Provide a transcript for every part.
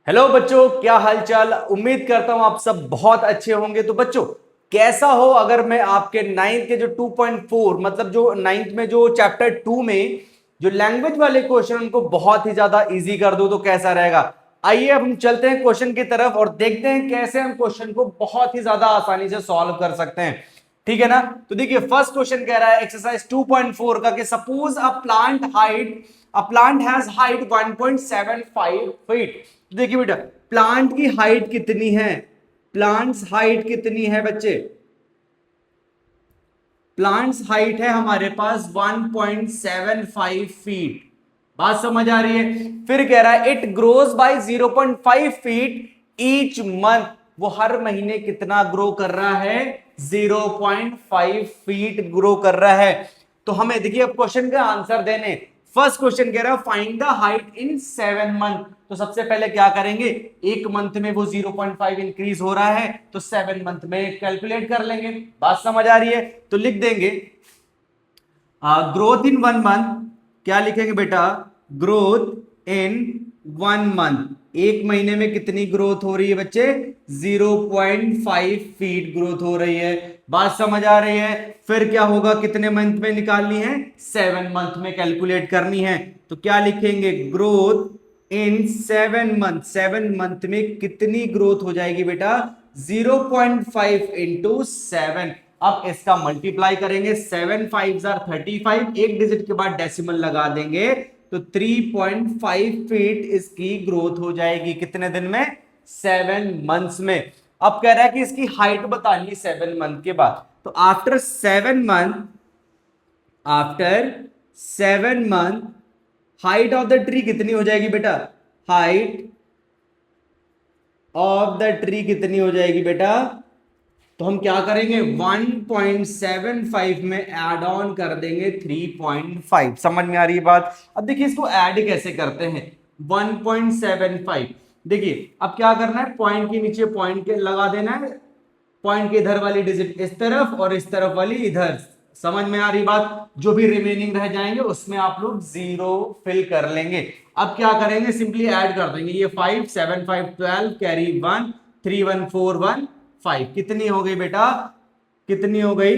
Hello बच्चों, क्या हालचाल। उम्मीद करता हूं आप सब बहुत अच्छे होंगे। तो बच्चों, कैसा हो अगर मैं आपके नाइन्थ के जो 2.4 मतलब जो नाइन्थ में जो चैप्टर 2 में जो लैंग्वेज वाले क्वेश्चन उनको बहुत ही ज्यादा इजी कर दूं तो कैसा रहेगा। आइए अब हम चलते हैं क्वेश्चन की तरफ और देखते हैं कैसे हम क्वेश्चन को बहुत ही ज्यादा आसानी से सॉल्व कर सकते हैं। ठीक है ना। तो देखिए, फर्स्ट क्वेश्चन कह रहा है एक्सरसाइज 2.4 का कि suppose a plant has height 1.75 feet. देखिए बेटा, प्लांट की हाइट कितनी है। प्लांट्स हाइट कितनी है बच्चे। प्लांट्स हाइट है हमारे पास 1.75 फीट। बात समझ आ रही है। फिर कह रहा है it grows bye 0.5 feet each month. वो हर महीने कितना ग्रो कर रहा है। 0.5 फीट ग्रो कर रहा है। तो हमें देखिए अब क्वेश्चन का आंसर देने। फर्स्ट क्वेश्चन कह रहा है find the height in 7 month. तो सबसे पहले क्या करेंगे, एक मंथ में वो 0.5 इंक्रीज हो रहा है तो 7 मंथ में कैलकुलेट कर लेंगे। बात समझ आ रही है। तो लिख देंगे ग्रोथ इन 1 मंथ। क्या लिखेंगे बेटा, ग्रोथ इन 1 मंथ। एक महीने में कितनी ग्रोथ हो रही है बच्चे, 0.5 फीट ग्रोथ हो रही है। बात समझ आ रही है। फिर क्या होगा, कितने मंथ में निकालनी है, 7 मंथ में कैलकुलेट करनी है। तो क्या लिखेंगे, ग्रोथ इन 7 मंथ। 7 मंथ में कितनी ग्रोथ हो जाएगी बेटा, 0.5 इंटू 7। अब इसका मल्टीप्लाई करेंगे, 7 5 35, एक डिजिट के बाद डेसिमल लगा देंगे तो 3.5 फीट इसकी ग्रोथ हो जाएगी। कितने दिन में, 7 मंथ्स में। अब कह रहा है कि इसकी हाइट बतानी 7 मंथ के बाद। तो after 7 month height of the tree कितनी हो जाएगी बेटा, हाइट ऑफ द ट्री कितनी हो जाएगी बेटा। तो हम क्या करेंगे, 1.75 में ऐड ऑन कर देंगे 3.5। समझ में आ रही है बात। अब देखिए इसको ऐड कैसे करते हैं, 1.75। देखिए अब क्या करना है, पॉइंट के नीचे पॉइंट के लगा देना है। पॉइंट के इधर वाली डिजिट इस तरफ और इस तरफ वाली इधर। समझ में आ रही बात। जो भी रिमेनिंग रह जाएंगे उसमें आप लोग 0 फिल कर लेंगे। अब क्या करेंगे, सिंपली ऐड कर देंगे। ये 5 7 5 12 कैरी 1 3 1 4 1 5। कितनी हो गई बेटा, कितनी हो गई,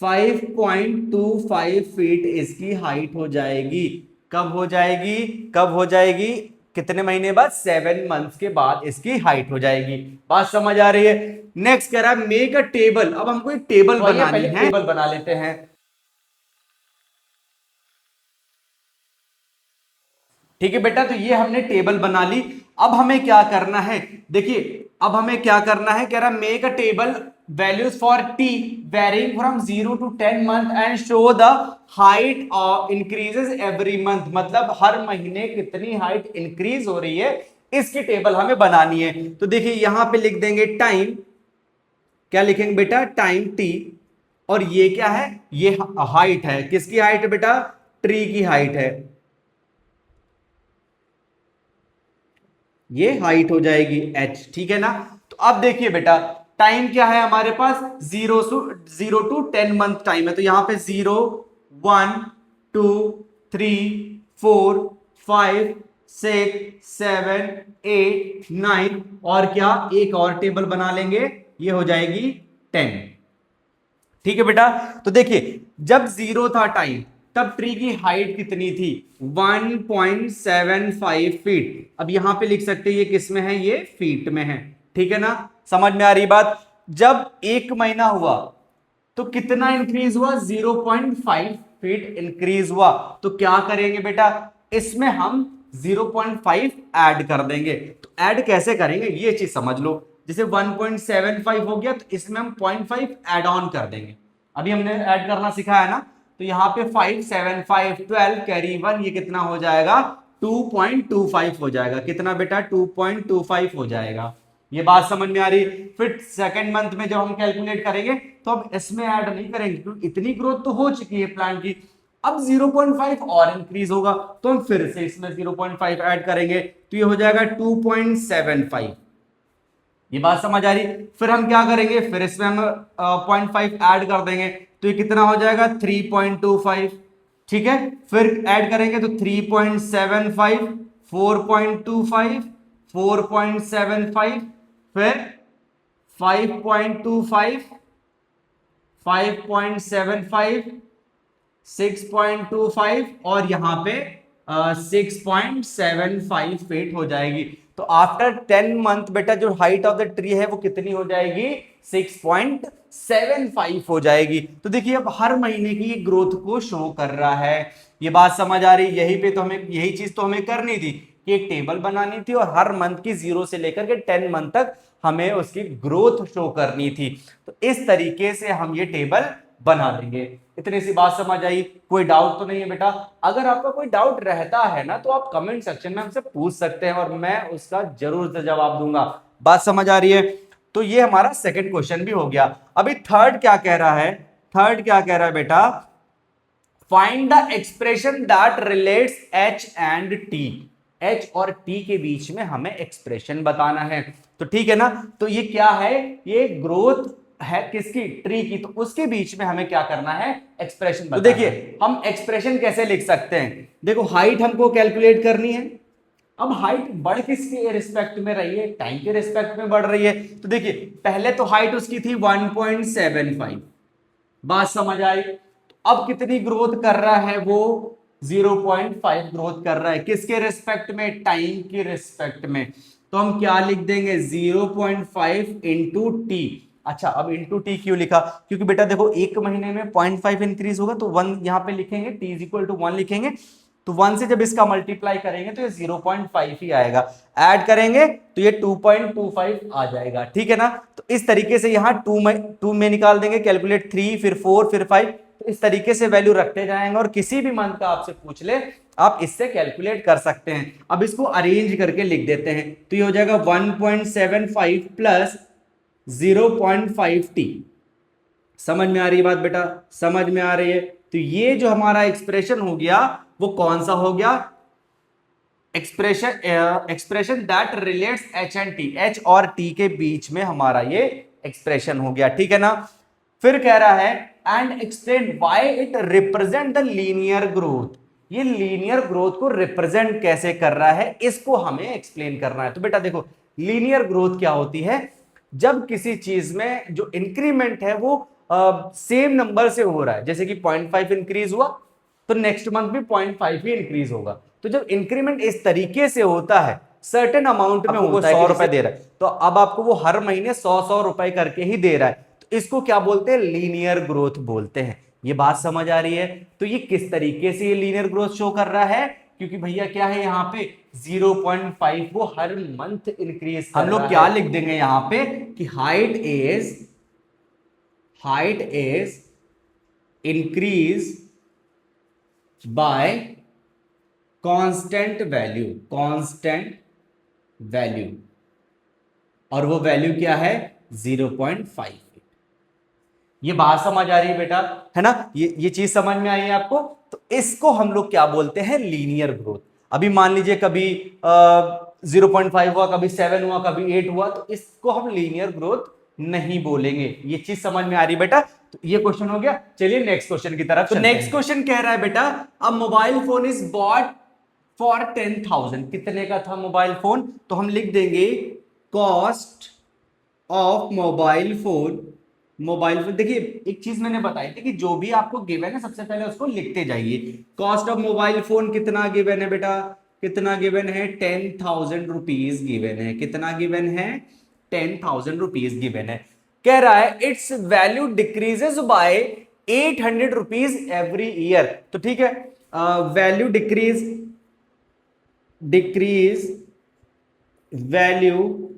5.25 फीट इसकी हाइट हो जाएगी। कब हो जाएगी, कब हो जाएगी, कितने महीने बाद, 7 मंथ्स के बाद इसकी हाइट हो जाएगी। बात समझ आ रही है। नेक्स्ट कह रहा है मेक अ टेबल। अब हमको एक टेबल बनानी है। टेबल बना लेते हैं। ठीक है बेटा, तो ये हमने टेबल बना ली। अब हमें क्या करना है, देखिए अब हमें क्या करना है, कह रहा make a table values for t varying from 0 to 10 month and show the height of increases every month. मतलब हर महीने कितनी हाइट इंक्रीज हो रही है, इसकी टेबल हमें बनानी है। तो देखिए यहां पे लिख देंगे टाइम। क्या लिखेंगे बेटा, टाइम टी। और ये क्या है, ये हाइट है। किसकी हाइट है बेटा, ट्री की हाइट है। ये हाइट हो जाएगी h। ठीक है ना। तो अब देखिए बेटा, टाइम क्या है हमारे पास, 0 to 10 मंथ टाइम है। तो यहां पे 0 1 2 3 4 5 6 7 8 9 और क्या, एक और टेबल बना लेंगे, ये हो जाएगी 10। ठीक है बेटा। तो देखिए जब 0 था टाइम, तब ट्री की हाइट कितनी थी, 1.75 फीट। अब यहां पे लिख सकते हैं ये किस में है, ये फीट में है। ठीक है ना, समझ में आ रही बात। जब एक महीना हुआ तो कितना इंक्रीज हुआ, 0.5 फीट इंक्रीज हुआ। तो क्या करेंगे बेटा, इसमें हम 0.5 ऐड कर देंगे। तो ऐड कैसे करेंगे ये चीज समझ लो। जैसे 1.75 हो गया तो इसमें हम 0.5 ऐड ऑन कर देंगे। अभी हमने ऐड करना सिखाया ना। तो यहां पे 5 7 5 12 कैरी 1, ये कितना हो जाएगा, 2.25 हो जाएगा। कितना बेटा, 2.25 हो जाएगा। ये बात समझ में आ रही। फिर सेकंड मंथ में जब हम कैलकुलेट करेंगे तो अब इसमें ऐड नहीं करेंगे क्योंकि इतनी ग्रोथ तो हो चुकी है प्लांट की। अब 0.5 और इंक्रीज होगा तो हम फिर से इसमें 0.5 ऐड करेंगे तो ये हो जाएगा 2.75। ये बात समझ आ रही। फिर हम क्या करेंगे, फिर इसमें हम 0.5 ऐड कर देंगे तो ये कितना हो जाएगा, 3.25। ठीक है, फिर ऐड करेंगे तो 3.75, 4.25, 4.75, फिर 5.25, 5.75, 6.25 और यहां पे 6.75 फीट हो जाएगी। तो आफ्टर 10 मंथ बेटा जो हाइट ऑफ द ट्री है वो कितनी हो जाएगी? 6.75 हो जाएगी। तो देखिए अब हर महीने की ग्रोथ को शो कर रहा है। ये बात समझ आ रही? यही पे तो हमें यही चीज तो हमें करनी थी कि एक टेबल बनानी थी और हर मंथ की 0 से लेकर के 10 मंथ तक हमें उसकी ग्रोथ शो करनी थी। तो इस तरीके से हम ये टेबल बना देंगे। इतनी सी बात समझ आई? कोई डाउट तो नहीं है बेटा? अगर आपका कोई डाउट रहता है ना तो आप कमेंट सेक्शन में हमसे पूछ सकते हैं और मैं उसका जरूर से जवाब दूंगा। बात समझ आ रही है? तो ये हमारा सेकंड क्वेश्चन भी हो गया। अभी थर्ड क्या कह रहा है? थर्ड क्या कह रहा है बेटा? Find the expression that relates H and T. H और टी के बीच में हमें एक्सप्रेशन बताना है। तो ठीक है ना? तो ये क्या है? ये ग्रोथ है किसकी? ट्री की। तो उसके बीच में हमें क्या करना है? एक्सप्रेशन बताना। तो देखिए हम एक्सप्रेशन कैसे लिख सकते हैं? देखो हाइट हमको कैलकुलेट करनी है। अब हाइट बढ़ किसके रिस्पेक्ट में रही है? टाइम के रिस्पेक्ट में बढ़ रही है। तो देखिए पहले तो हाइट उसकी थी 1.75। बात समझ आई? अब कितनी ग्रोथ कर रहा है वो? 0.5 ग्रोथ कर रहा है। किसके रिस्पेक्ट में? टाइम के रिस्पेक्ट में। तो हम क्या लिख देंगे? 0.5 इंटू टी। अच्छा अब इंटू टी क्यों लिखा? क्योंकि बेटा देखो एक महीने में 0.5 इंक्रीज होगा तो 1 यहां पे लिखेंगे, टी इज इक्वल टू 1 लिखेंगे। तो 1 से जब इसका मल्टीप्लाई करेंगे तो ये 0.5 ही आएगा। ऐड करेंगे तो ये 2.25 आ जाएगा। ठीक है ना? तो इस तरीके से यहां 2 में निकाल देंगे, कैलकुलेट 3 फिर 4 फिर 5। तो इस तरीके से वैल्यू रखते जाएंगे और किसी भी मंथ का आपसे पूछ ले आप इससे कैलकुलेट कर सकते हैं। अब इसको अरेंज करके लिख देते हैं। तो ये हो जाएगा 1.75 प्लस 0.5t। समझ में आ रही है बात बेटा? समझ में आ रही है? तो ये जो हमारा एक्सप्रेशन हो गया वो कौन सा हो गया? Expression that relates H and T. H और टी के बीच में हमारा ये एक्सप्रेशन हो गया। ठीक है ना? फिर कह रहा है and explain why it represent the linear growth. ये लीनियर ग्रोथ को रिप्रेजेंट कैसे कर रहा है इसको हमें एक्सप्लेन करना है। तो बेटा देखो लीनियर ग्रोथ क्या होती है? जब किसी चीज में जो इंक्रीमेंट है वो सेम नंबर से हो रहा है, जैसे कि 0.5 इंक्रीज हुआ तो नेक्स्ट मंथ भी 0.5 ही इंक्रीज होगा। तो जब इंक्रीमेंट इस तरीके से होता है सर्टेन अमाउंट में होता है, 100 रुपए दे रहा है तो अब आपको वो हर महीने 100 रुपए करके ही दे रहा है। तो इसको क्या बोलते हैं? लीनियर ग्रोथ बोलते हैं। ये बात समझ आ रही है? तो ये किस तरीके से ये लीनियर ग्रोथ शो कर रहा है? क्योंकि भैया क्या है यहाँ पे 0.5 वो हर मंथ इंक्रीज। हम लोग क्या लिख देंगे यहाँ पे कि height is increase by constant value और वो वैल्यू क्या है? 0.5। ये बात समझ आ रही है बेटा? है ना? ये चीज समझ में आई है आपको? तो इसको हम लोग क्या बोलते हैं? Linear growth. अभी मान लीजिए कभी 0.5 हुआ, कभी 7 हुआ, कभी 8 हुआ, तो इसको हम लीनियर ग्रोथ नहीं बोलेंगे। ये चीज समझ में आ रही है बेटा? तो ये क्वेश्चन हो गया। चलिए नेक्स्ट क्वेश्चन की तरफ। तो नेक्स्ट क्वेश्चन कह रहा है बेटा अ mobile phone is bought for 10,000। कितने का था मोबाइल फोन? तो हम लिख देंगे कॉस्ट ऑफ मोबाइल फोन। देखिए एक चीज मैंने बताई थी कि जो भी आपको गिवन है सबसे पहले उसको लिखते जाइए। कॉस्ट ऑफ मोबाइल फोन कितना गिवन है बेटा? कितना गिवन है? 10,000 रुपीज गिवन है। कितना गिवन है? 10,000 रुपीज गिवन है। कह रहा है it's value decreases by 800 rupees every year. तो ठीक है, value decrease value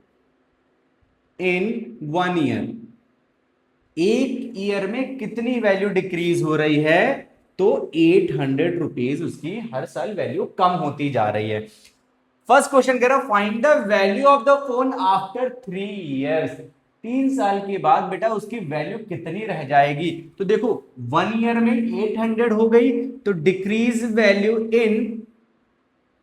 in 1 year. एक ईयर में कितनी वैल्यू डिक्रीज हो रही है? तो 800 रुपीज उसकी हर साल वैल्यू कम होती जा रही है। फर्स्ट क्वेश्चन कह रहा find the value of the phone after 3 years. 3 साल के बाद बेटा उसकी वैल्यू कितनी रह जाएगी? तो देखो 1 ईयर में 800 हो गई तो डिक्रीज वैल्यू इन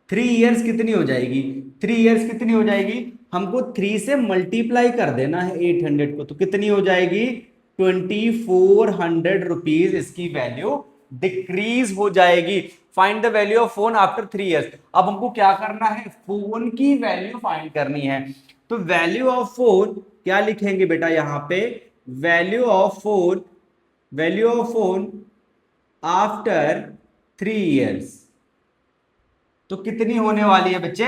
3 ईयर्स कितनी हो जाएगी? 3 ईयर्स कितनी हो जाएगी? हमको 3 से मल्टीप्लाई कर देना है 800 को, तो कितनी हो जाएगी? 2400 रुपीज इसकी वैल्यू डिक्रीज हो जाएगी। Find the value of phone after 3 years. अब हमको क्या करना है, फोन की वैल्यू फाइंड करनी है। तो वैल्यू ऑफ फोन क्या लिखेंगे बेटा यहां पे, value of phone, value of phone after 3 years. तो कितनी होने वाली है बच्चे,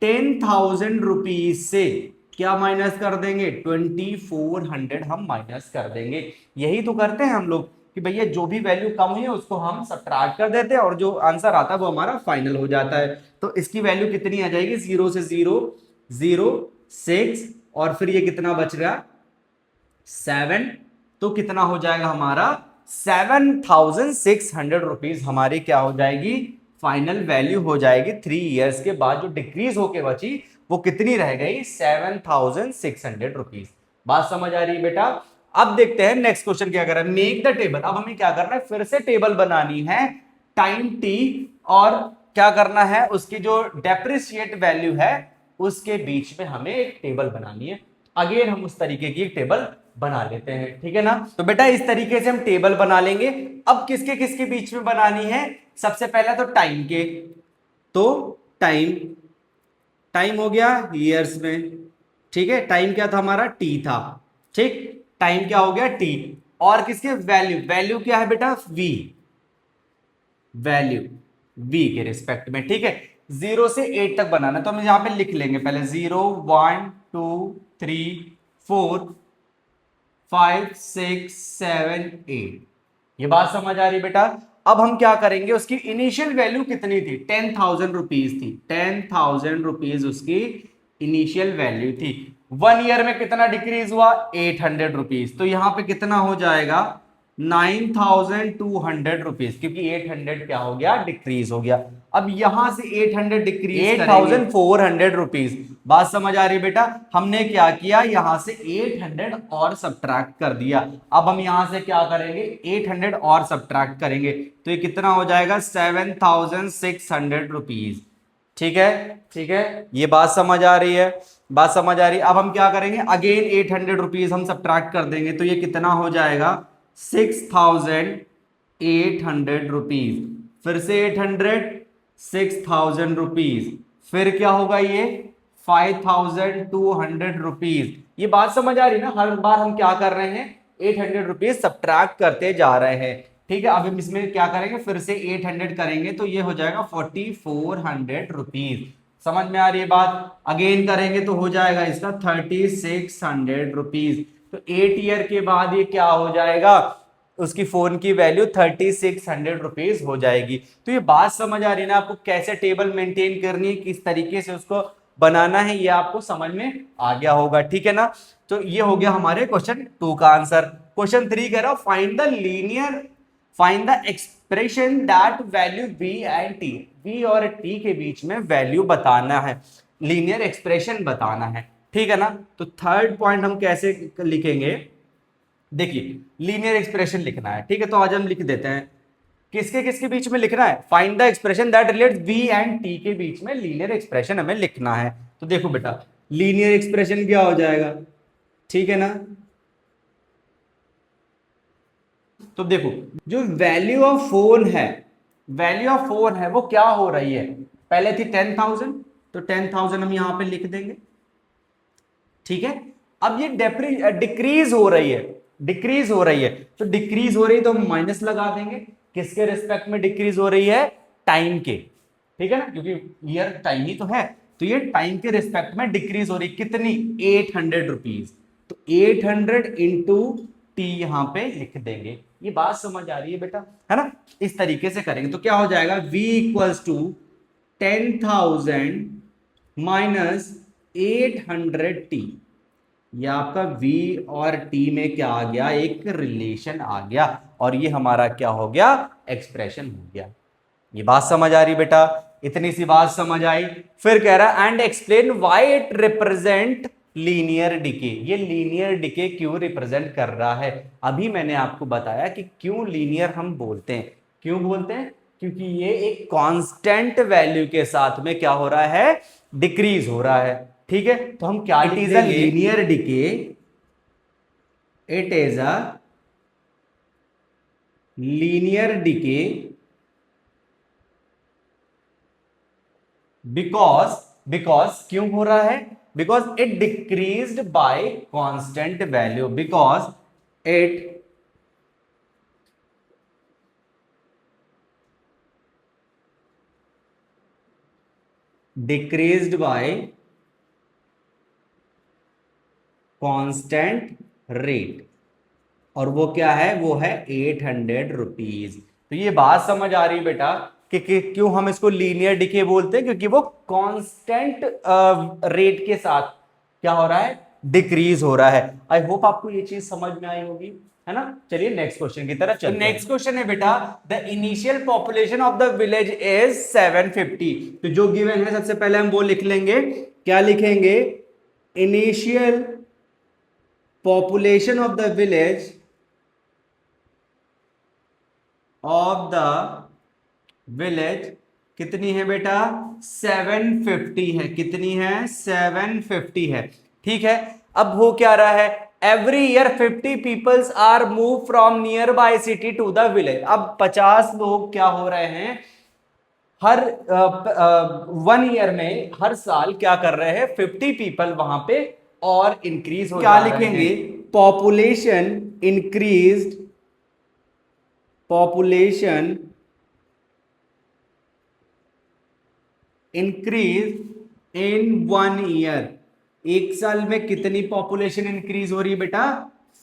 10,000 रुपीज से क्या माइनस कर देंगे, 2400 हम माइनस कर देंगे। यही तो करते हैं हम लोग कि भैया जो भी वैल्यू कम हुई है उसको हम सब्ट्रैक्ट कर देते हैं और जो आंसर आता है वो हमारा फाइनल हो जाता है। तो इसकी वैल्यू कितनी आ जाएगी, 0 से 0 0 6 और फिर ये कितना बच रहा 7, तो कितना हो जाएगा हमारा 7,600 रुपीज हमारी क्या हो जाएगी, फाइनल वैल्यू हो जाएगी। 3 इयर्स के बाद जो डिक्रीज होके बची वो कितनी रह गई, 7,600 रुपीज। बात समझ आ रही है बेटा। अब देखते हैं नेक्स्ट क्वेश्चन क्या कर रहा है, मेक द टेबल। अब हमें क्या करना है, फिर से टेबल बनानी है टाइम टी, और क्या करना है, उसकी जो डेप्रिसिएट वैल्यू है उसके बीच में हमें एक टेबल बनानी है। अगेन हम उस तरीके की एक टेबल बना लेते हैं, ठीक है ना। तो बेटा इस तरीके से हम टेबल बना लेंगे। अब किसके किसके बीच में बनानी है, सबसे पहला तो टाइम के, तो टाइम, टाइम हो गया ईयर्स में, ठीक है, टाइम क्या था हमारा, टी था, ठीक, टाइम क्या हो गया टी। और किसके, वैल्यू, वैल्यू क्या है बेटा, वी, वैल्यू वी के रिस्पेक्ट में, ठीक है। 0 से 8 तक बनाना, तो हम यहां पे लिख लेंगे पहले 0 1 2 3 4 5 6 7 8। ये बात समझ आ रही बेटा। अब हम क्या करेंगे, उसकी इनिशियल वैल्यू कितनी थी, 10,000 रुपीज थी, 10,000 रुपीज उसकी इनिशियल वैल्यू थी। 1 ईयर में कितना डिक्रीज हुआ, 800 रुपीज, तो यहां पे कितना हो जाएगा 9,200 रुपीज, क्योंकि 800 क्या हो गया, डिक्रीज हो गया। अब यहां से 800 डिक्रीज 8,400 रुपीज। बात समझ आ रही है बेटा। हमने क्या किया, यहां से 800 और सब्ट्रैक्ट कर दिया। अब हम यहां से क्या करेंगे, 800 और सब्ट्रैक्ट करेंगे, तो ये कितना हो जाएगा 7,600 रुपीज, ठीक है, ठीक है। ये बात समझ आ रही है, बात समझ आ रही है। अब हम क्या करेंगे, अगेन 800 रुपीज हम सब्ट्रैक्ट कर देंगे, तो ये कितना हो जाएगा 6,800 रुपीज, फिर से 800, 6,000 रुपीज, फिर क्या होगा ये 5,200 रुपीज। ये बात समझ आ रही है ना, हर बार हम क्या कर रहे हैं, 800 रुपीज सब्ट्रैक्ट करते जा रहे हैं, ठीक है। अब हम इसमें क्या करेंगे, फिर से 800 करेंगे, तो ये हो जाएगा 4,400 रुपीज। समझ में आ रही है बात। अगेन करेंगे तो हो जाएगा इसका 3,600 रुपीज। तो 8 ईयर के बाद ये क्या हो जाएगा, उसकी फोन की वैल्यू 3,600 रुपीज हो जाएगी। तो ये बात समझ आ रही है ना आपको, कैसे टेबल मेंटेन करनी है, किस तरीके से उसको बनाना है, ये आपको समझ में आ गया होगा, ठीक है ना। तो ये हो गया हमारे क्वेश्चन 2 का आंसर। क्वेश्चन 3 कह रहा हूं, find the linear, find the expression that value b and t, b और टी के बीच में वैल्यू बताना है, लीनियर एक्सप्रेशन बताना है, ठीक है ना। तो थर्ड पॉइंट हम कैसे लिखेंगे, देखिए लीनियर एक्सप्रेशन लिखना है, ठीक है। तो आज हम लिख देते हैं, किसके किसके बीच में लिखना है, find the expression that relates b and t के बीच में लीनियर एक्सप्रेशन हमें लिखना है। तो देखो बेटा लीनियर एक्सप्रेशन क्या हो जाएगा, ठीक है ना। तो देखो जो वैल्यू ऑफ फोन है, वैल्यू ऑफ फोन है वो क्या हो रही है, पहले थी 10,000, तो 10,000 हम यहां पे लिख देंगे, ठीक है। अब ये डिक्रीज हो रही है, डिक्रीज हो रही है, तो डिक्रीज हो रही है तो हम माइनस लगा देंगे, किसके रिस्पेक्ट में डिक्रीज हो रही है, टाइम के, ठीक है ना, क्योंकि ईयर टाइम ही तो है। तो ये टाइम के रिस्पेक्ट में डिक्रीज हो रही, कितनी 800 रुपीज, तो 800 इंटू टी यहां पे लिख देंगे। ये बात समझ आ रही है बेटा, है ना। इस तरीके से करेंगे तो क्या हो जाएगा, v equals to 10,000 minus 800t। ये आपका v और t में क्या आ गया, एक रिलेशन आ गया, और ये हमारा क्या हो गया, एक्सप्रेशन हो गया। ये बात समझ आ रही बेटा, इतनी सी बात समझ आई। फिर कह रहा है and explain why it represent linear decay, ये लीनियर डिके क्यों रिप्रेजेंट कर रहा है। अभी मैंने आपको बताया कि क्यों लीनियर हम बोलते हैं, क्यों बोलते हैं, क्योंकि ये एक कांस्टेंट वैल्यू के साथ में क्या हो रहा है, डिक्रीज हो रहा है, ठीक है। तो हम क्या, it is a linear decay, it is a linear decay because because क्यों हो रहा है? Because it decreased bye constant value, because it decreased bye constant rate, और वो क्या है? वो है 800 रुपीज। तो ये बात समझ आ रही बेटा कि क्यों हम इसको लीनियर डिके बोलते हैं, क्योंकि वो कांस्टेंट रेट के साथ क्या हो रहा है? डिक्रीज हो रहा है। आई होप आपको ये चीज समझ में आई होगी, है ना? चलिए नेक्स्ट क्वेश्चन की तरफ चलते हैं। नेक्स्ट क्वेश्चन है बेटा, the initial population of the village is 750। तो जो गिवन है सबसे पहले हम वो लिख लेंगे। क्या लिखेंगे? Initial population of the village of the village कितनी है बेटा? 750 है। कितनी है? 750 है। ठीक है, अब हो क्या रहा है? Every year 50 peoples are move from nearby city to the village. अब 50 लोग क्या हो रहे हैं? हर 1 ईयर में, हर साल क्या कर रहे हैं? 50 पीपल वहां पे और इंक्रीज हो, क्या लिखेंगे? Population increased, population increase in 1 year. एक साल में कितनी पॉपुलेशन इंक्रीज हो रही है बेटा?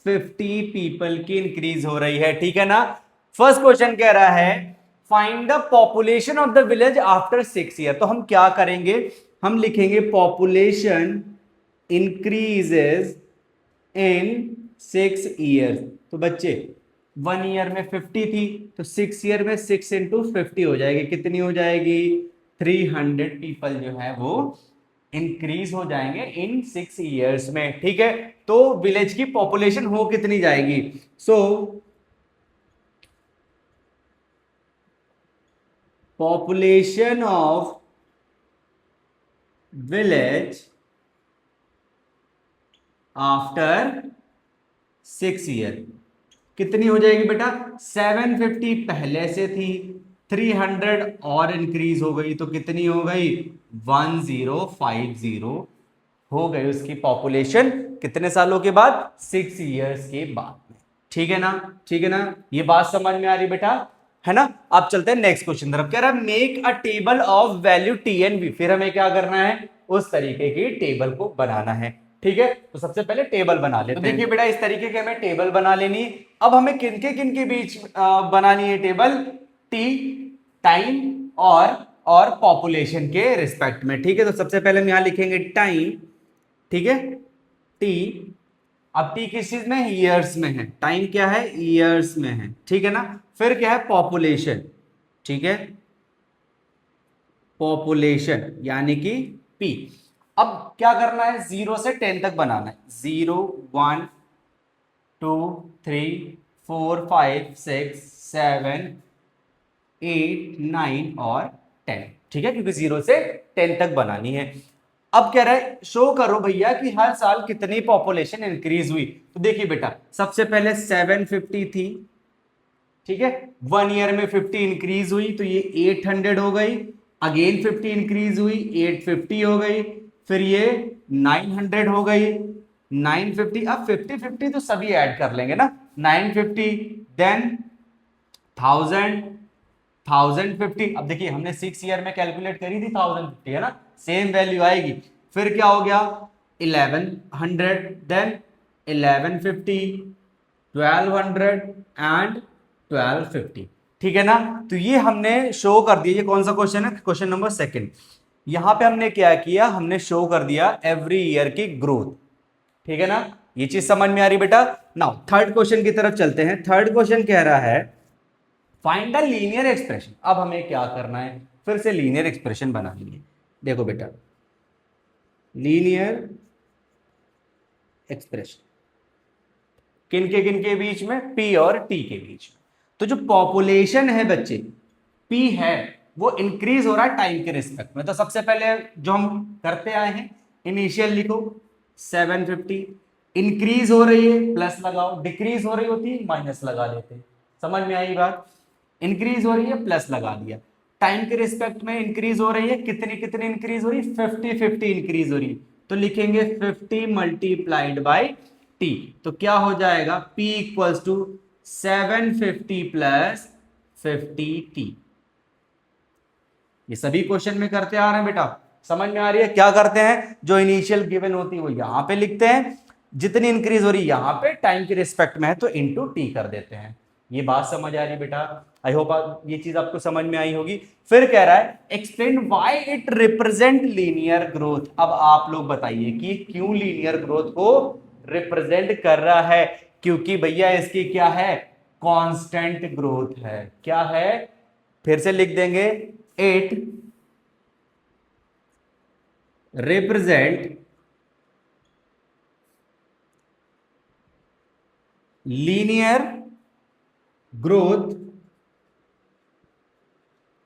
50 पीपल की इंक्रीज हो रही है। ठीक है ना? फर्स्ट क्वेश्चन कह रहा है find the population of the village after 6 year. तो हम क्या करेंगे? हम लिखेंगे पॉपुलेशन इंक्रीजेज इन 6 ईयर्स। तो बच्चे 1 ईयर में 50 थी, तो 6 ईयर में 6 इंटू 50 हो जाएगी। कितनी हो जाएगी? 300 पीपल जो है वो इंक्रीज हो जाएंगे इन 6 ईयर्स में। ठीक है, तो विलेज की पॉपुलेशन हो कितनी जाएगी? सो population of village after 6 year कितनी हो जाएगी बेटा? 750 पहले से थी, 300 और इंक्रीज हो गई, तो कितनी हो गई? 1050 हो गई उसकी पॉपुलेशन। कितने सालों के बाद? 6 ईयर्स के बाद में। ठीक है ना? ठीक है ना? ये बात समझ में आ रही बेटा, है ना? अब चलते हैं नेक्स्ट क्वेश्चन तरफ। कह रहा है make a table of value t and v. फिर हमें क्या करना है? उस तरीके की टेबल को बनाना है। ठीक है, तो सबसे पहले टेबल बना लेते हैं। तो देखिए बेटा, इस तरीके की हमें टेबल बना लेनी है। अब हमें किन के बीच बनानी है टेबल? टी, टाइम और पॉपुलेशन के रिस्पेक्ट में। ठीक है, तो सबसे पहले हम यहां लिखेंगे टाइम। ठीक है, टी। अब टी किस चीज में? ईयर्स में है। टाइम क्या है? ईयर्स में है। ठीक है ना? फिर क्या है? पॉपुलेशन। ठीक है, पॉपुलेशन यानी कि पी। अब क्या करना है? 0 से 10 तक बनाना है। 0, 1, 2, 3, 4, 5, 6, 7, 8, 9 और 10। ठीक है, क्योंकि 0 से 10 तक बनानी है। अब कह रहा है शो करो भैया कि हर साल कितनी पॉपुलेशन इंक्रीज हुई। तो देखिए बेटा, सबसे पहले 750 थी। ठीक है, 1 ईयर में 50 इंक्रीज हुई, तो ये 800 हो गई। अगेन 50 इंक्रीज हुई, 850 हो गई। फिर ये 900 हो गई, 950। अब 50 50 तो सभी ऐड कर लेंगे ना, 950, देन 1000, 1050। अब देखिए हमने 6 ईयर में कैलकुलेट करी थी 1050, है ना? सेम वैल्यू आएगी। फिर क्या हो गया? 1100, देन 1150, 1200 एंड 1250। ठीक है ना? तो ये हमने शो कर दिया। ये कौन सा क्वेश्चन है? Question number 2। यहां पे हमने क्या किया? हमने शो कर दिया एवरी ईयर की ग्रोथ। ठीक है ना? ये चीज समझ में आ रही बेटा? नाउ थर्ड क्वेश्चन की तरफ चलते हैं। थर्ड क्वेश्चन कह रहा है फाइंड द लीनियर एक्सप्रेशन। अब हमें क्या करना है? फिर से लीनियर एक्सप्रेशन बनानी है। देखो बेटा, लीनियर एक्सप्रेशन किन के बीच में? P और T के बीच में। तो जो पॉपुलेशन है बच्चे, P है, वो इंक्रीज हो रहा है टाइम के रिस्पेक्ट में। तो सबसे पहले जो हम करते आए हैं, इनिशियल लिखो 750, इंक्रीज हो रही है प्लस लगाओ, डिक्रीज हो रही होती है माइनस लगा देते। समझ में आई बात? इंक्रीज हो रही है प्लस लगा दिया। टाइम के रिस्पेक्ट में इंक्रीज हो रही है, कितनी कितनी इंक्रीज हो रही है, 50-50 इंक्रीज हो रही है। तो लिखेंगे 50 मल्टीप्लाइड बाई टी, तो क्या हो जाएगा, P equals to 750 plus 50t। ये सभी क्वेश्चन में करते आ रहे हैं बेटा, समझ में आ रही है। क्या करते हैं, जो इनिशियल गिवन होती है वो यहां पे लिखते हैं, जितनी इंक्रीज हो रही है यहां पे टाइम के रिस्पेक्ट में है तो इनटू टी कर देते हैं। ये बात समझ आ रही है बेटा, आई होप ये चीज आपको समझ में आई होगी। फिर कह रहा है explain why it represent linear growth. अब आप लोग बताइए कि क्यों लीनियर ग्रोथ को रिप्रेजेंट कर रहा है, क्योंकि भैया इसकी क्या है, कांस्टेंट ग्रोथ है। क्या है, फिर से लिख देंगे, इट रिप्रेजेंट लीनियर ग्रोथ।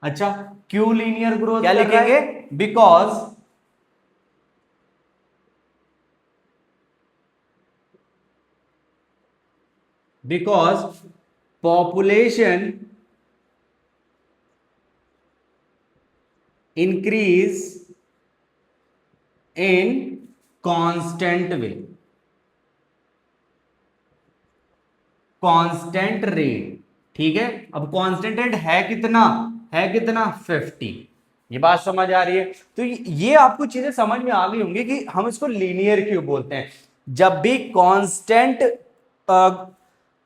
अच्छा, क्यों लीनियर ग्रोथ, क्या लिखेंगे, because population increase in constant way, constant rate. ठीक है, अब कांस्टेंट रेट है कितना, है कितना, 50। ये बात समझ आ रही है। तो ये आपको चीजें समझ में आ गई होंगी कि हम इसको लीनियर क्यों बोलते हैं। जब भी कांस्टेंट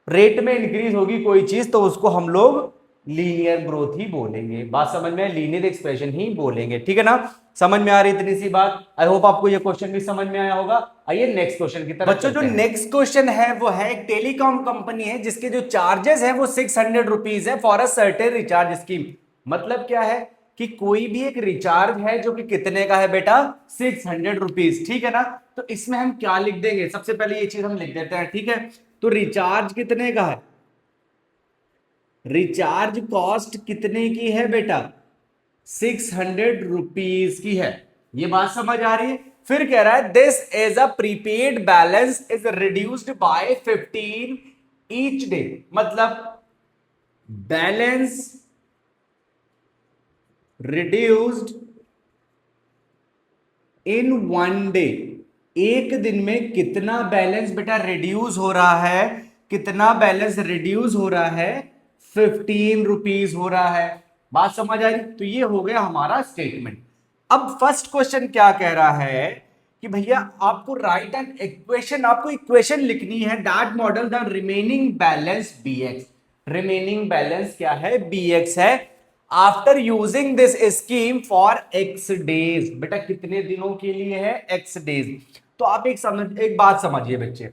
रेट में इंक्रीज होगी कोई चीज तो उसको हम लोग लीनियर ग्रोथ ही बोलेंगे। बात समझ में, लीनियर एक्सप्रेशन ही बोलेंगे। ठीक है ना, समझ में आ रही इतनी सी बात। आई होप आपको ये क्वेश्चन भी समझ में आया होगा। आइए नेक्स्ट क्वेश्चन की तरफ बच्चों, जो नेक्स्ट क्वेश्चन है वो है एक टेलीकॉम कंपनी है जिसके जो चार्जेस है वो 600 रुपीज है for a certain recharge scheme. मतलब क्या है कि कोई भी एक रिचार्ज है जो कि कितने का है बेटा, 600 रुपीज। ठीक है ना, तो इसमें हम क्या लिख देंगे, सबसे पहले ये चीज हम लिख देते हैं। ठीक है, तो रिचार्ज कितने का है, रिचार्ज कॉस्ट कितने की है बेटा, 600 रुपीज की है। ये बात समझ आ रही है। फिर कह रहा है this is a prepaid balance is reduced by 15 each day. मतलब balance reduced in one day, एक दिन में कितना बैलेंस बेटा रिड्यूस हो रहा है, कितना बैलेंस रिड्यूस हो रहा है, 15 रुपीज हो रहा है। बात समझ आ रही, तो ये हो गया हमारा स्टेटमेंट। अब फर्स्ट क्वेश्चन क्या कह रहा है कि भैया आपको राइट एन इक्वेशन, आपको इक्वेशन लिखनी है that model the remaining balance bx। Remaining balance क्या है, bx है। After using this scheme for x days, बेटा कितने दिनों के लिए है, x डेज। तो आप एक बात समझिए बच्चे,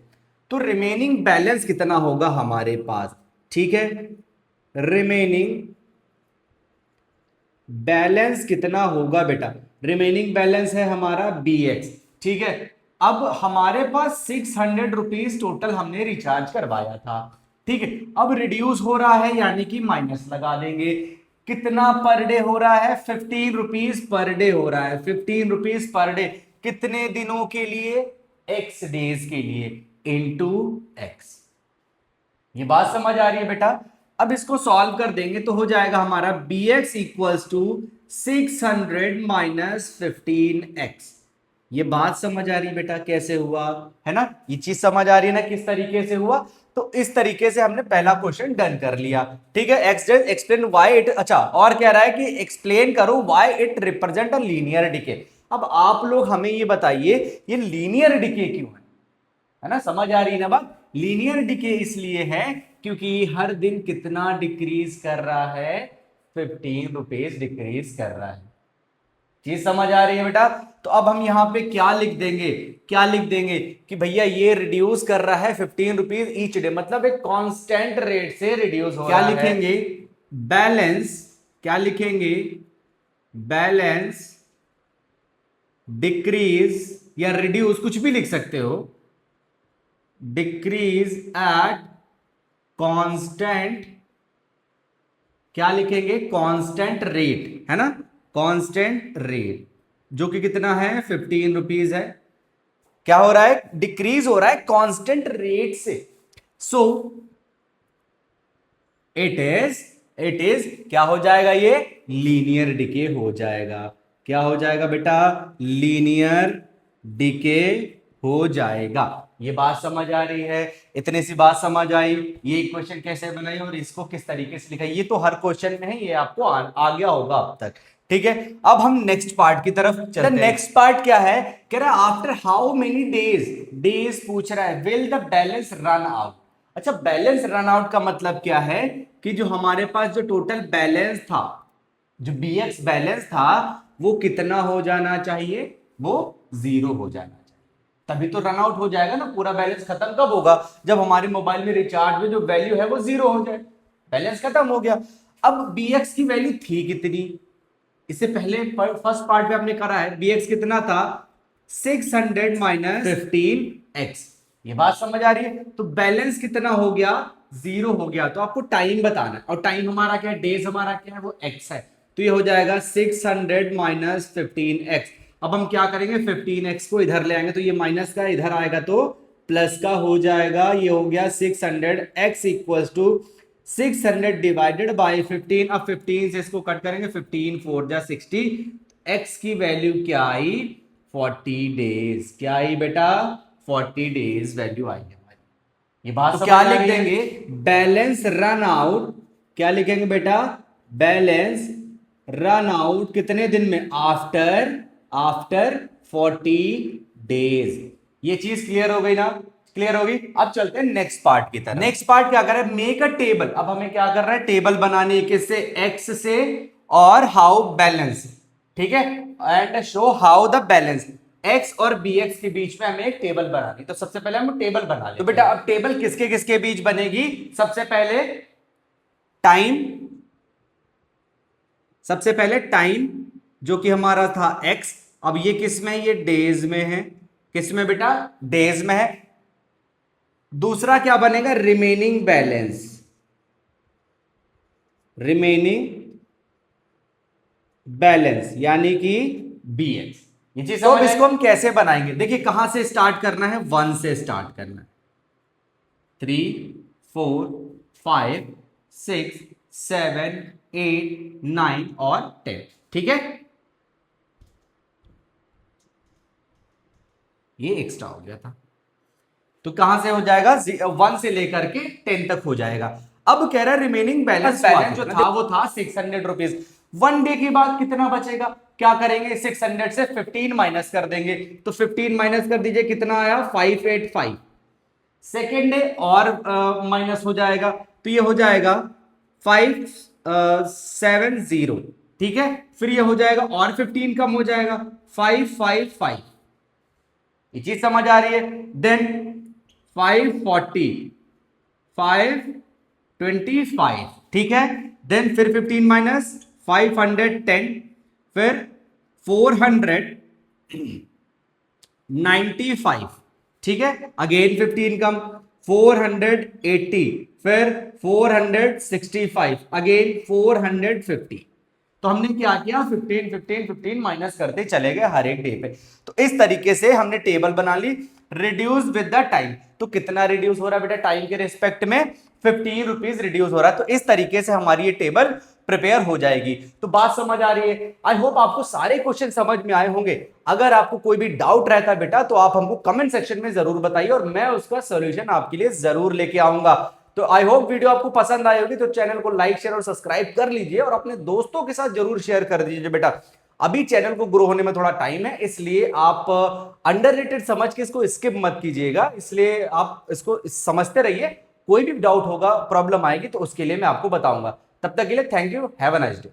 तो रिमेनिंग बैलेंस कितना होगा हमारे पास, ठीक है, रिमेनिंग बैलेंस कितना होगा बेटा, रिमेनिंग बैलेंस है हमारा bx। ठीक है, अब हमारे पास 600 रुपीज टोटल हमने रिचार्ज करवाया था। ठीक है, अब रिड्यूस हो रहा है यानी कि माइनस लगा देंगे। कितना पर डे हो रहा है, 15 रुपीज पर डे हो रहा है, 15 रुपीज पर डे, कितने दिनों के लिए, x डेज के लिए, इंटू x। ये बात समझ आ रही है बेटा। अब इसको सॉल्व कर देंगे तो हो जाएगा हमारा bx equals to 600 minus 15x। ये बात समझ आ रही है बेटा कैसे हुआ, है ना, ये चीज समझ आ रही है ना किस तरीके से हुआ। तो इस तरीके से हमने पहला क्वेश्चन डन कर लिया। ठीक है, एक्सप्लेन व्हाई इट, अच्छा और कह रहा है कि एक्सप्लेन करो why it represent a linear decay. अब आप लोग हमें ये बताइए ये लीनियर डिके क्यों है ना, समझ आ रही है ना बात। लीनियर डिके इसलिए है क्योंकि हर दिन कितना डिक्रीज कर रहा है, 15 रुपीज डिक्रीज कर रहा है। चीज समझ आ रही है बेटा। तो अब हम यहां पे क्या लिख देंगे, क्या लिख देंगे कि भैया ये रिड्यूस कर रहा है 15 रुपीज ईच डे, मतलब एक कांस्टेंट रेट से रिड्यूस हो रहा है। क्या लिखेंगे, बैलेंस, क्या लिखेंगे, बैलेंस डिक्रीज या रिड्यूस कुछ भी लिख सकते हो, डिक्रीज एट कांस्टेंट, क्या लिखेंगे, कांस्टेंट रेट, है ना, कांस्टेंट रेट जो कि कितना है, 15 रुपीज है। क्या हो रहा है, डिक्रीज हो रहा है कांस्टेंट रेट से। So it is it is क्या हो जाएगा, ये लीनियर डिके हो जाएगा। क्या हो जाएगा बेटा, लीनियर डिके हो जाएगा। ये बात समझ आ रही है, इतनी सी बात समझ आई। ये इक्वेशन कैसे बनाई और इसको किस तरीके से लिखा, ये तो हर क्वेश्चन में है, ये आपको आ गया होगा अब तक। ठीक है, अब हम नेक्स्ट पार्ट की तरफ चलते हैं। नेक्स्ट पार्ट क्या है, कह रहा है आफ्टर हाउ मेनी डेज पूछ रहा है will the balance run out. अच्छा, बैलेंस रन आउट का मतलब क्या है कि जो हमारे पास जो टोटल बैलेंस था, जो BX बैलेंस था, वो कितना हो जाना चाहिए, वो 0 हो जाना चाहिए, तभी तो रन आउट हो जाएगा ना। पूरा बैलेंस खत्म कब होगा, जब हमारे मोबाइल में रिचार्ज में जो वैल्यू है वो 0 हो जाए, बैलेंस खत्म हो गया। अब BX की वैल्यू थी कितनी, इससे पहले फर्स्ट पार्ट में हमने करा है, BX कितना था 600 माइनस 15x। ये बात समझ आ रही है, तो बैलेंस कितना हो गया, 0 हो गया। तो आपको टाइम बताना है, और टाइम हमारा क्या है, डेज हमारा क्या है, वो x है। तो ये हो जाएगा 600 माइनस 15x। अब हम क्या करेंगे, 15x को इधर ले आएंगे, तो ये माइनस का इधर आएगा तो प्लस का हो जाएगा। ये हो गया 600x equals to 600 divided by 15। अब 15 से इसको कट करेंगे, 15 4 जा 60। x की वैल्यू क्या आई, 40 डेज। क्या आई बेटा, 40 डेज वैल्यू आई हमारी। ये बात तो क्या लिख देंगे, बैलेंस रन आउट, क्या लिखेंगे बेटा, बैलेंस रन आउट कितने दिन में, आफ्टर 40 डेज। ये चीज क्लियर हो गई ना, क्लियर होगी। अब चलते हैं नेक्स्ट पार्ट की तरफ। नेक्स्ट पार्ट क्या कर रहा है, मेक अ टेबल। अब हमें क्या कर रहा है, टेबल बनानी है, किससे, एक्स से और हाउ बैलेंस, ठीक है, and show how the balance x और BX के बीच में हमें एक टेबल बनानी। तो सबसे पहले हम टेबल बना लेते हैं। तो बेटा अब टेबल किसके किसके बीच बनेगी, सबसे पहले टाइम जो कि हमारा था x, अब ये किस में, ये डेज में है, किस में बेटा, डेज में है। दूसरा क्या बनेगा, रिमेनिंग बैलेंस यानी कि BX। ये चीज तो इसको हम कैसे बनाएंगे, देखिए कहां से स्टार्ट करना है, 1 से स्टार्ट करना है, 3 4 5 6 7 8 9 और 10, ठीक है। ये एक्स्ट्रा हो गया था, तो कहां से हो जाएगा, 1 से लेकर के 10 तक हो जाएगा। अब कह रहा है रिमेनिंग बैलेंस जो था वो था 600 रुपीज। 1 डे के बाद कितना बचेगा, क्या करेंगे, 600 से 15 माइनस कर देंगे, तो 15 माइनस कर दीजिए, कितना आया 585। सेकेंड डे और माइनस हो जाएगा, तो ये हो जाएगा 570, ठीक है। फिर ये हो जाएगा और 15 कम हो जाएगा 555। ये चीज समझ आ रही है। देन 540 525, ठीक है। देन फिर 15 माइनस 510, फिर 495, ठीक है। अगेन 15 कम 480, फिर 465, अगेन 450। तो हमने क्या किया, 15 15 15 माइनस करते चले गए हर एक डे पे। तो इस तरीके से हमने टेबल बना ली, रिड्यूस विद द टाइम। तो कितना रिड्यूस हो रहा है बेटा, टाइम के रिस्पेक्ट में 15 रुपीज रिड्यूस हो रहा है। तो इस तरीके से हमारी ये टेबल प्रिपेयर हो जाएगी। तो बात समझ आ रही है, आई होप आपको सारे क्वेश्चन समझ में आए होंगे। अगर आपको कोई भी डाउट रहता है बेटा, तो आप हमको कमेंट सेक्शन में जरूर बताइए और मैं उसका सॉल्यूशन आपके लिए जरूर लेके आऊंगा। तो आई होप वीडियो आपको पसंद आई होगी, तो चैनल को लाइक शेयर और सब्सक्राइब कर लीजिए और अपने दोस्तों के साथ जरूर शेयर कर दीजिए बेटा। अभी चैनल को ग्रो होने में थोड़ा टाइम है, इसलिए आप अंडररेटेड समझ के इसको स्किप मत कीजिएगा, इसलिए आप इसको समझते रहिए। कोई भी डाउट होगा, प्रॉब्लम आएगी, तो उसके लिए मैं आपको बताऊंगा। तब तक के लिए thank you, have a nice day.